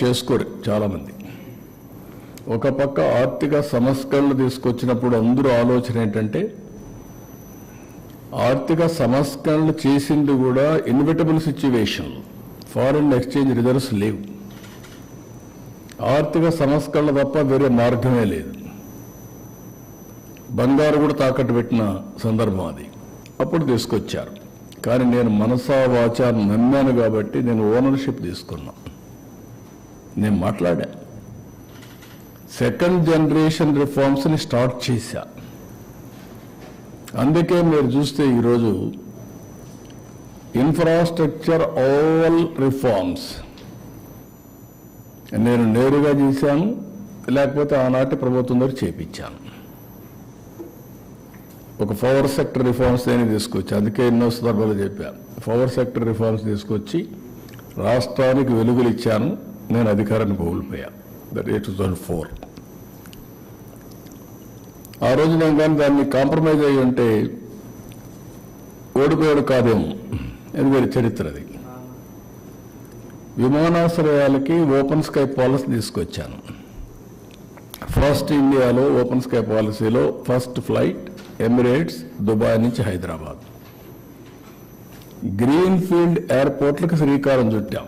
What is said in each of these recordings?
చేసుకోరు చాలామంది. ఒక పక్క ఆర్థిక సంస్కరణలు తీసుకొచ్చినప్పుడు అందరూ ఆలోచన ఏంటంటే ఆర్థిక సంస్కరణలు చేసింది కూడా inevitable situation, foreign exchange reserves లేవు, ఆర్థిక సంస్కరణలు తప్ప వేరే మార్గమే లేదు. బంగారు కూడా తాకట్టు పెట్టిన సందర్భం అది, అప్పుడు తీసుకొచ్చారు. కానీ నేను మనసా వాచా నమ్మాను కాబట్టి నేను ఓనర్షిప్ తీసుకున్నా. నేను మాట్లాడా, సెకండ్ జనరేషన్ రిఫార్మ్స్ని స్టార్ట్ చేశా. అందుకే మీరు చూస్తే ఈరోజు ఇన్ఫ్రాస్ట్రక్చర్ ఆల్ రిఫార్మ్స్ నేను నేరుగా చేశాను, లేకపోతే ఆనాటి ప్రభుత్వం దగ్గర చేపించాను. ఒక పవర్ సెక్టర్ రిఫార్మ్స్ నేను తీసుకొచ్చి, అందుకే ఎన్నో సందర్భాలు చెప్పాను, పవర్ సెక్టర్ రిఫార్మ్స్ తీసుకొచ్చి రాష్ట్రానికి వెలుగులు ఇచ్చాను. నేను అధికారాన్ని కోల్పోయాను. దట్ 2004. ఆ రోజు నేను కానీ దాన్ని కాంప్రమైజ్ అయ్యి ఉంటే ఓడిపోయాడు కాదేమో, అది వేరే చరిత్ర. అది విమానాశ్రయాలకి ఓపెన్ స్కై పాలసీ తీసుకొచ్చాను. ఫస్ట్ ఇండియాలో ఓపెన్ స్కై పాలసీలో ఫస్ట్ ఫ్లైట్ ఎమిరేట్స్ దుబాయ్ నుంచి హైదరాబాద్. గ్రీన్ ఫీల్డ్ ఎయిర్పోర్ట్లకు శ్రీకారం చుట్టాం.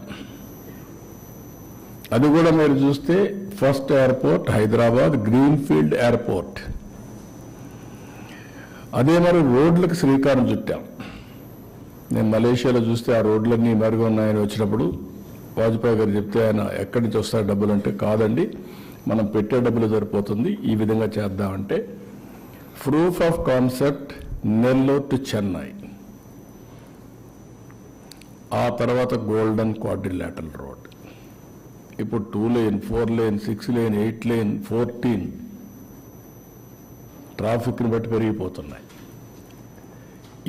అది కూడా మీరు చూస్తే first airport Hyderabad green field airport. అదే మరి రోడ్లకు శ్రీకారం చుట్టాం. నేను మలేషియాలో చూస్తే ఆ రోడ్లన్నీ మరుగు ఉన్నాయని వచ్చినప్పుడు వాజ్పేయి గారు చెప్తే ఆయన ఎక్కడి నుంచి వస్తాయి డబ్బులు అంటే, కాదండి మనం పెట్టే డబ్బులు సరిపోతుంది, ఈ విధంగా చేద్దామంటే proof of concept Nellore to Chennai. ఆ తర్వాత గోల్డెన్ క్వాడ్రిలేటరల్ రోడ్, ఇప్పుడు 2 లేన్ 4 లేన్ 6 లేన్ 8 లేన్ 14 ట్రాఫిక్ని బట్టి పెరిగిపోతున్నాయి.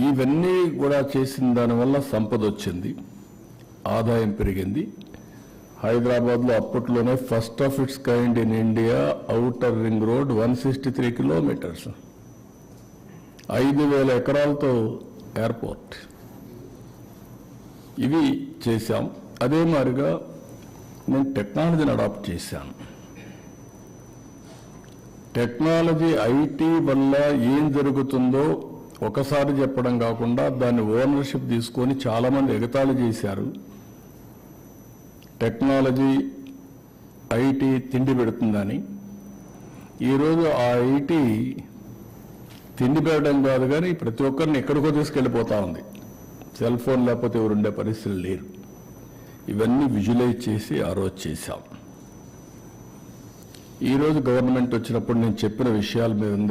ఇవన్నీ కూడా చేసిన దానివల్ల సంపద వచ్చింది, ఆదాయం పెరిగింది. హైదరాబాద్లో అప్పట్లోనే first of its kind in India outer ring road 163 kilometres, 5,000 ఎకరాలతో ఎయిర్పోర్ట్. ఇవి చేశాం. అదే మాదిరిగా నేను టెక్నాలజీని అడాప్ట్ చేశాను. టెక్నాలజీ ఐటీ వల్ల ఏం జరుగుతుందో ఒకసారి చెప్పడం కాకుండా దాన్ని ఓనర్షిప్ తీసుకొని చాలామంది ఎగతాళి చేశారు. టెక్నాలజీ ఐటీ తిండి పెడుతుందని. ఈరోజు ఆ ఐటీ తిండి పెట్టడం కాదు కానీ ప్రతి ఒక్కరిని ఎక్కడికో తీసుకెళ్ళిపోతా ఉంది. సెల్ ఫోన్ లేకపోతే ఎవరుండే పరిస్థితులు లేరు. ఇవన్నీ విజువలైజ్ చేసి ఆ రోజు చేశాం. ఈరోజు గవర్నమెంట్ వచ్చినప్పుడు నేను చెప్పిన విషయాలు మీ అందరికీ